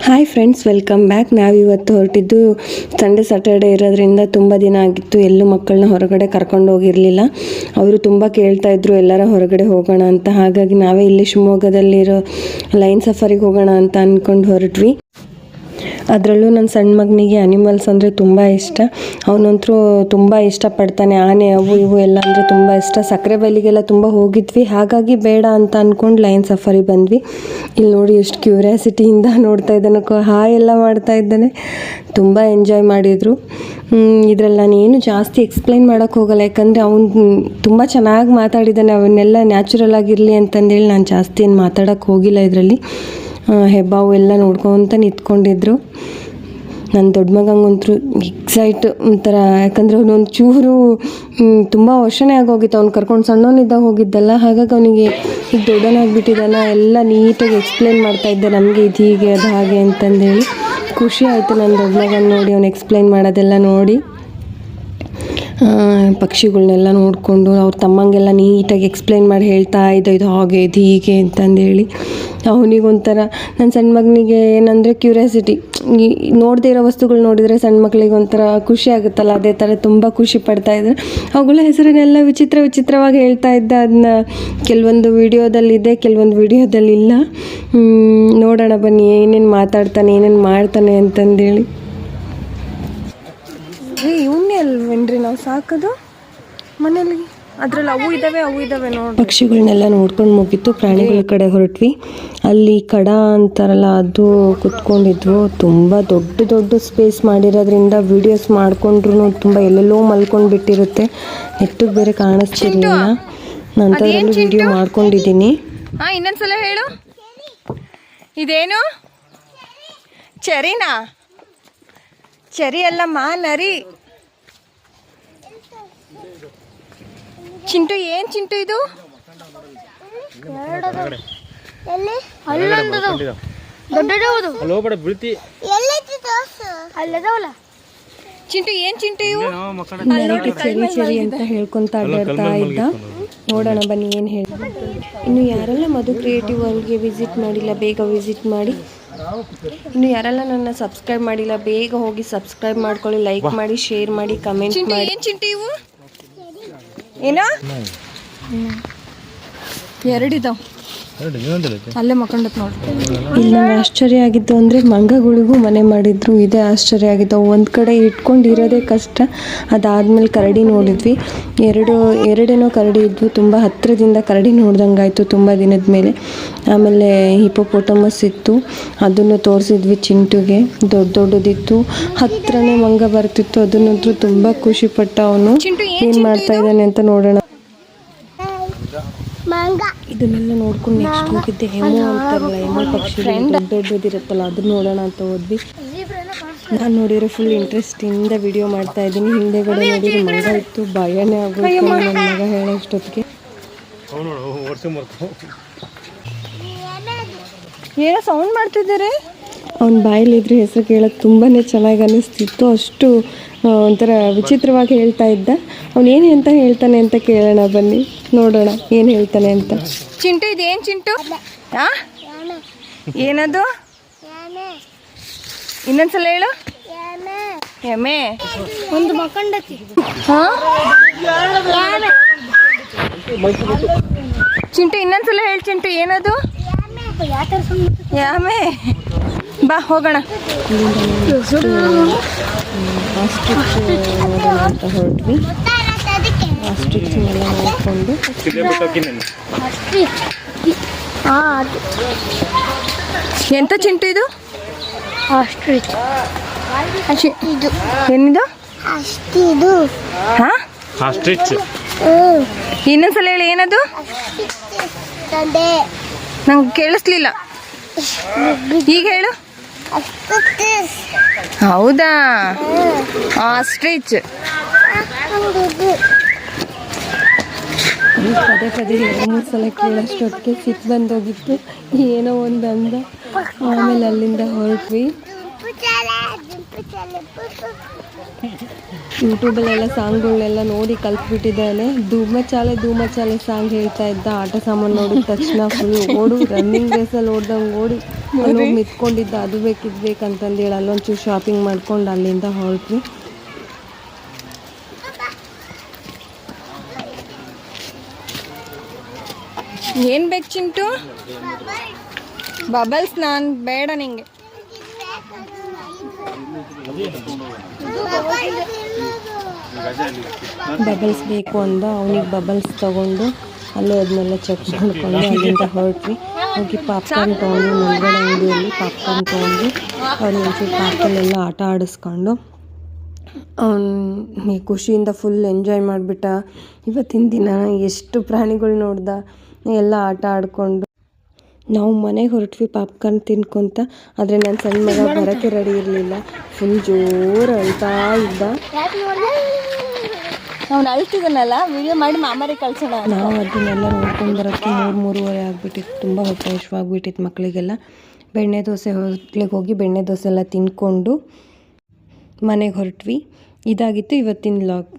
Hi friends, welcome back. ನಾವಿವತ್ತು ಹೊರಟಿದ್ದು Sunday Saturday ಇರೋದ್ರಿಂದ ತುಂಬ ದಿನ ಆಗಿತ್ತು. ಎಲ್ಲೂ ಮಕ್ಕಳನ್ನ ಹೊರಗಡೆ ಕರ್ಕೊಂಡು ಹೋಗಿರಲಿಲ್ಲ. ಅವರು ತುಂಬ ಕೇಳ್ತಾ ಇದ್ರು ಎಲ್ಲರ ಹೊರಗಡೆ ಹೋಗೋಣ ಅಂತ. ಹಾಗಾಗಿ ನಾವೇ ಇಲ್ಲಿ ಶಿವಮೊಗ್ಗದಲ್ಲಿರೋ ಲೈನ್ ಸಫಾರಿಗೆ ಹೋಗೋಣ ಅಂತ ಅಂದ್ಕೊಂಡು ಹೊರಟ್ವಿ. ಅದರಲ್ಲೂ ನನ್ನ ಸಣ್ಣ ಮಗನಿಗೆ ಅನಿಮಲ್ಸ್ ಅಂದರೆ ತುಂಬ ಇಷ್ಟ. ಅವನಂತರೂ ತುಂಬ ಇಷ್ಟಪಡ್ತಾನೆ. ಆನೆ ಅವು ಇವು ಎಲ್ಲ ಅಂದರೆ ತುಂಬ ಇಷ್ಟ. ಸಕ್ಕರೆ ಬೈಲಿಗೆಲ್ಲ ತುಂಬ ಹೋಗಿದ್ವಿ. ಹಾಗಾಗಿ ಬೇಡ ಅಂತ ಅಂದ್ಕೊಂಡು ಲೈನ್ ಸಫಾರಿ ಬಂದ್ವಿ. ಇಲ್ಲಿ ನೋಡಿ ಎಷ್ಟು ಕ್ಯೂರಿಯಾಸಿಟಿಯಿಂದ ನೋಡ್ತಾ ಇದ್ದಾನೆ, ಹಾಯ್ ಎಲ್ಲ ಮಾಡ್ತಾ ಇದ್ದಾನೆ. ತುಂಬ ಎಂಜಾಯ್ ಮಾಡಿದರು. ಇದರಲ್ಲಿ ನಾನು ಏನು ಜಾಸ್ತಿ ಎಕ್ಸ್ಪ್ಲೈನ್ ಮಾಡೋಕ್ಕೆ ಹೋಗಲ್ಲ, ಯಾಕಂದರೆ ಅವನು ತುಂಬ ಚೆನ್ನಾಗಿ ಮಾತಾಡಿದ್ದಾನೆ. ಅವನ್ನೆಲ್ಲ ನ್ಯಾಚುರಲ್ ಆಗಿರಲಿ ಅಂತಂದೇಳಿ ನಾನು ಜಾಸ್ತಿ ಏನು ಮಾತಾಡೋಕ್ಕೆ ಹೋಗಿಲ್ಲ. ಇದರಲ್ಲಿ ಹೆಬ್ಬಾವು ಎಲ್ಲ ನೋಡ್ಕೊತ ನಿಂತ್ಕೊಂಡಿದ್ರು. ನನ್ನ ದೊಡ್ಡ ಮಗಂಗಂತೂ ಎಕ್ಸೈಟ್ ಒಂಥರ, ಯಾಕಂದರೆ ಅವನೊಂದು ಚೂರು ತುಂಬ ವರ್ಷನೇ ಆಗೋಗಿತ್ತು. ಅವ್ನು ಕರ್ಕೊಂಡು ಸಣ್ಣವನಿದ್ದಾಗ ಹೋಗಿದ್ದಲ್ಲ. ಹಾಗಾಗಿ ಅವನಿಗೆ ಈಗ ದೊಡ್ಡನಾಗಿಬಿಟ್ಟಿದ್ದಾನ. ಎಲ್ಲ ನೀಟಾಗಿ ಎಕ್ಸ್ಪ್ಲೇನ್ ಮಾಡ್ತಾಯಿದ್ದೆ, ನಮಗೆ ಇದು ಹೀಗೆ ಅದು ಹಾಗೆ ಅಂತಂದೇಳಿ. ಖುಷಿ ಆಯಿತು ನನ್ನ ದೊಡ್ಡ ಮಗನ ನೋಡಿ, ಅವ್ನು ಎಕ್ಸ್ಪ್ಲೇನ್ ಮಾಡೋದೆಲ್ಲ ನೋಡಿ. ಪಕ್ಷಿಗಳನ್ನೆಲ್ಲ ನೋಡಿಕೊಂಡು ಅವ್ರ ತಮ್ಮಂಗೆಲ್ಲ ನೀಟಾಗಿ ಎಕ್ಸ್ಪ್ಲೇನ್ ಮಾಡಿ ಹೇಳ್ತಾ ಇದ್ದ, ಇದು ಹಾಗೆ ಇದು ಹೀಗೆ ಅಂತಂದೇಳಿ. ಅವನಿಗೊಂಥರ, ನನ್ನ ಸಣ್ಣ ಮಗನಿಗೆ ಏನಂದರೆ ಕ್ಯೂರಿಯಾಸಿಟಿ, ನೋಡದೇ ಇರೋ ವಸ್ತುಗಳು ನೋಡಿದರೆ ಸಣ್ಣ ಮಕ್ಕಳಿಗೆ ಒಂಥರ ಖುಷಿ ಆಗುತ್ತಲ್ಲ, ಅದೇ ಥರ ತುಂಬ ಖುಷಿ ಪಡ್ತಾಯಿದ್ರು. ಅವುಗಳ ಹೆಸರನ್ನೆಲ್ಲ ವಿಚಿತ್ರವಾಗಿ ಹೇಳ್ತಾ ಇದ್ದ. ಅದನ್ನ ಕೆಲವೊಂದು ವಿಡಿಯೋದಲ್ಲಿದೆ, ಕೆಲವೊಂದು ವಿಡಿಯೋದಲ್ಲಿಲ್ಲ. ನೋಡೋಣ ಬನ್ನಿ ಏನೇನು ಮಾತಾಡ್ತಾನೆ, ಏನೇನು ಮಾಡ್ತಾನೆ ಅಂತಂದೇಳಿ. ಇವನ್ನೇ ಅಲ್ವೇನ್ರಿ ನಾವು ಸಾಕೋದು ಮನೇಲಿ? ಅದರಲ್ಲಿ ಅವು ಇದ್ದಾವೆ ನೋಡಿ. ಪಕ್ಷಿಗಳನ್ನೆಲ್ಲ ನೋಡ್ಕೊಂಡು ಮುಗಿತು. ಪ್ರಾಣಿಗಳ ಕಡೆ ಹೊರಟ್ವಿ. ಅಲ್ಲಿ ಕಡ ಅಂತಾರಲ್ಲ, ಅದು ಕುತ್ಕೊಂಡಿದ್ವು. ತುಂಬ ದೊಡ್ಡ ಸ್ಪೇಸ್ ಮಾಡಿರೋದ್ರಿಂದ ವಿಡಿಯೋಸ್ ಮಾಡ್ಕೊಂಡ್ರು ತುಂಬ ಎಲ್ಲೆಲ್ಲೋ ಮಲ್ಕೊಂಡು ಬಿಟ್ಟಿರುತ್ತೆ. ನೆಟ್ಟಿಗೆ ಬೇರೆ ಕಾಣಿಸ್ತಿರ್ಲಿಲ್ಲ. ನಂತರದಲ್ಲಿ ವಿಡಿಯೋ ಮಾಡ್ಕೊಂಡಿದ್ದೀನಿ. ಇನ್ನೊಂದ್ಸಲ ಹೇಳು, ಇದೇನು ಚರಿನಾ? ಚರಿ ಅಲ್ಲಮ್ಮ, ನರಿ. ಚಿಂಟು, ಏನ್ ಚಿಂಟು ಇದು? ಚಿಂಟು ಏನ್ ಚಿಂಟು ಇವು? ಚರಿ ಅಂತ ಹೇಳ್ಕೊಂತ ಅಡ್ಡಾಡ್ತಾ ಇದ್ದ. ನೋಡೋಣ ಬನ್ನಿ ಏನು ಹೇಳಿ. ಇನ್ನು ಯಾರೆಲ್ಲ ಮಧು ಕ್ರಿಯೇಟಿವ್ ವರ್ಲ್ಡ್ಗೆ ವಿಸಿಟ್ ಮಾಡಿಲ್ಲ, ಬೇಗ ವಿಸಿಟ್ ಮಾಡಿ. ಇನ್ನು ಯಾರೆಲ್ಲ ನನ್ನ ಸಬ್ಸ್ಕ್ರೈಬ್ ಮಾಡಿಲ್ಲ, ಬೇಗ ಹೋಗಿ ಸಬ್ಸ್ಕ್ರೈಬ್ ಮಾಡ್ಕೊಳ್ಳಿ, ಲೈಕ್ ಮಾಡಿ, ಶೇರ್ ಮಾಡಿ, ಕಮೆಂಟ್ ಮಾಡಿ. ಏನೋ ಎರಡಿದಾವ ಅಲ್ಲೇ ಮಕ್ಕಂಡತ್ ನೋಡಿ. ಇಲ್ಲಿ ನಂಗೆ ಆಶ್ಚರ್ಯ ಆಗಿದ್ದು ಅಂದರೆ ಮಂಗಗಳಿಗೂ ಮನೆ ಮಾಡಿದ್ರು. ಇದೇ ಆಶ್ಚರ್ಯ ಆಗಿದ್ದವು. ಒಂದು ಕಡೆ ಇಟ್ಕೊಂಡಿರೋದೇ ಕಷ್ಟ. ಅದಾದಮೇಲೆ ಕರಡಿ ನೋಡಿದ್ವಿ. ಎರಡೇನೋ ಕರಡಿ ಇದ್ವು. ತುಂಬ ಹತ್ತಿರದಿಂದ ಕರಡಿ ನೋಡ್ದಂಗಾಯಿತು ತುಂಬ ದಿನದ ಮೇಲೆ. ಆಮೇಲೆ ಹಿಪೋಪೋಟಮಸ್ ಇತ್ತು, ಅದನ್ನು ತೋರಿಸಿದ್ವಿ ಚಿಂಟುಗೆ. ದೊಡ್ಡದಿತ್ತು. ಹತ್ರನೇ ಮಂಗ ಬರ್ತಿತ್ತು. ಅದನ್ನಂತೂ ತುಂಬ ಖುಷಿಪಟ್ಟ ಅವನು. ಏನು ಮಾಡ್ತಾ ಇದ್ದಾನೆ ಅಂತ ನೋಡೋಣ. ಇದನ್ನೆಲ್ಲ ನೋಡ್ಕೊಂಡು ನೆಕ್ಸ್ಟ್ ಹೋಗಿದ್ದೆ ಹೆಮೋ ಅಂತಾರಲ್ಲ, ಹೆಮೋ ಪಕ್ಷಿ ದೊಡ್ಡದಿರುತ್ತಲ್ಲ, ಅದನ್ನ ನೋಡೋಣ ಅಂತ ಹೋದ್ವಿ. ನಾನು ನೋಡಿರೋ ಫುಲ್ ಇಂಟ್ರೆಸ್ಟಿಂದ ವಿಡಿಯೋ ಮಾಡ್ತಾ ಇದ್ದೀನಿ. ಹಿಂದೆಗಡೆ ನೋಡಿದ್ರೆ ಮಂಗ ಇತ್ತು. ಭಯನೇ ಆಗೋಯ್ತು ನನ್ನ ಮಗ ಹೇಳೋಷ್ಟೊತ್ತಿಗೆ. ಏನೋ ಸೌಂಡ್ ಮಾಡ್ತಿದ್ದಾರೆ. ಅವ್ನ ಬಾಯಲ್ಲಿದ್ರೆ ಹೆಸರು ಕೇಳೋಕ್ಕೆ ತುಂಬಾ ಚೆನ್ನಾಗಿ ಅನ್ನಿಸ್ತಿತ್ತು. ಅಷ್ಟು ಒಂಥರ ವಿಚಿತ್ರವಾಗಿ ಹೇಳ್ತಾ ಇದ್ದ. ಅವನೇನು ಅಂತ ಹೇಳ್ತಾನೆ ಅಂತ ಕೇಳೋಣ ಬನ್ನಿ, ನೋಡೋಣ ಏನು ಹೇಳ್ತಾನೆ ಅಂತ. ಚಿಂಟು, ಇದೇನು ಚಿಂಟು? ಏನದು? ಇನ್ನೊಂದ್ಸಲ ಹೇಳು. ಎಮ್ಮೆ ಒಂದು ಮಕ್ಕಂಡತಿ. ಚಿಂಟು, ಇನ್ನೊಂದ್ಸಲ ಹೇಳು ಚಿಂಟು, ಏನದು? ಯಾಮೆ. ಬಾ ಹೋಗೋಣ. ಅಂತ ಹೊರಟ್ವಿ. ಆಸ್ಟ್ರಿಚ್ನೆಲ್ಲ ನೋಡಿಕೊಂಡು ಎಂತ ಚಿಂಟು ಇದು? ಆಸ್ಟ್ರಿಚ್. ಏನಿದು? ಅಷ್ಟಿದು. ಹಾ, ಆಸ್ಟ್ರಿಚ್. ಇನ್ನೊಂದ್ಸಲ ಹೇಳಿ, ಏನದು? ನಂಗೆ ಕೇಳಿಸ್ಲಿಲ್ಲ. ಈಗ ಹೇಳು. ಹೌದಾ, ಆಸ್ಟ್ರಿಚ್. ಪದೇ 2-3 ಸಲ ಕೇಳೋಷ್ಟೊತ್ತಿಗೆ ಸಿಟ್ಟು ಬಂದೋಗಿತ್ತು. ಏನೋ ಒಂದು ಅಂದ. ಆಮೇಲೆ ಅಲ್ಲಿಂದ ಹೊರಟ್ವಿ. ಯೂಟ್ಯೂಬಲ್ಲೆಲ್ಲ ಸಾಂಗ್ಗಳನ್ನೆಲ್ಲ ನೋಡಿ ಕಲ್ತ್ಬಿಟ್ಟಿದ್ದಾನೆ. ಧೂಮಚಾಲೆ ಸಾಂಗ್ ಹೇಳ್ತಾ ಇದ್ದ. ಆಟ ಸಾಮಾನು ನೋಡಿದ ತಕ್ಷಣ ಫುಲ್ ಓಡು, ರನ್ನಿಂಗ್ ರೇಸಲ್ಲಿ ಓಡ್ದಂಗೆ ಓಡಿ ಅಲ್ಲಿ ಹೋಗಿ ನಿಂತ್ಕೊಂಡಿದ್ದ. ಅದು ಬೇಕಿದ್ದು ಬೇಕಂತಂದೇಳಿ ಅಲ್ಲೊಂಚೂರು ಶಾಪಿಂಗ್ ಮಾಡ್ಕೊಂಡು ಅಲ್ಲಿಂದ ಹೊರಟ್ವಿ. ಏನು ಬೇಕು ಚಿಂಟು? ಬಬಲ್ಸ್ ನಾನು ಬೇಡ ನಿಂಗೆ. ಬಬಲ್ಸ್ ಬೇಕು ಅಂದ. ಅವನಿಗೆ ಬಬಲ್ಸ್ ತಗೊಂಡು ಅಲ್ಲೇ ಅದನ್ನೆಲ್ಲ ಚೆಕ್ ಮಾಡ್ಕೊಂಡು ಅಲ್ಲಿಂದ ಹೊರಟ್ವಿ. ಹೋಗಿ ಪಾಪ್ಕಾರ್ನ್ ತೊಗೊಂಡು ಮುಂದ್ಗಡೆ ಅಂಗಡಿಯಲ್ಲಿ ಪಾಪ್ಕಾರ್ನ್ ತೊಗೊಂಡು ಅವ್ನು ಒಂಚೂರು ಪಾರ್ಕಲ್ಲೆಲ್ಲ ಆಟ ಆಡಿಸ್ಕೊಂಡು ಅವನು ಖುಷಿಯಿಂದ ಫುಲ್ ಎಂಜಾಯ್ ಮಾಡಿಬಿಟ್ಟ. ಇವತ್ತಿನ ದಿನ ಎಷ್ಟು ಪ್ರಾಣಿಗಳು ನೋಡ್ದ, ಎಲ್ಲ ಆಟ ಆಡಿಕೊಂಡು ನಾವು ಮನೆಗೆ ಹೊರಟ್ವಿ ಪಾಪ್ಕಾರ್ನ್ ತಿನ್ಕೊತ. ಆದರೆ ನನ್ನ ಸಣ್ಣ ಮಗ ಬರೋಕ್ಕೆ ರೆಡಿ ಇರಲಿಲ್ಲ. ಫುಲ್ ಜೋರು ಅಳ್ತಾ ಇದ್ದ. ಅವ್ನು ಅಳ್ತಿದ್ದಾನಲ್ಲ, ವಿಡಿಯೋ ಮಾಡಿ ಮಾಮಾರಿಗೆ ಕಳ್ಸೋಣ. ನಾವು ಅದನ್ನೆಲ್ಲ ನೋಡ್ಕೊಂಡು ಬರೋಕ್ಕೆ 3-3:30 ಆಗಿಬಿಟ್ಟಿತ್ತು. ತುಂಬ ಹೊಟ್ಟೆ ಹಶ್ವಾಗ್ಬಿಟ್ಟಿತ್ತು ಮಕ್ಕಳಿಗೆಲ್ಲ. ಬೆಣ್ಣೆ ದೋಸೆ ಹೋಟ್ಲಿಗೆ ಹೋಗಿ ಬೆಣ್ಣೆ ದೋಸೆ ಎಲ್ಲ ತಿನ್ಕೊಂಡು ಮನೆಗೆ ಹೊರಟ್ವಿ. ಇದಾಗಿತ್ತು ಇವತ್ತಿನ ವ್ಲಾಗ್.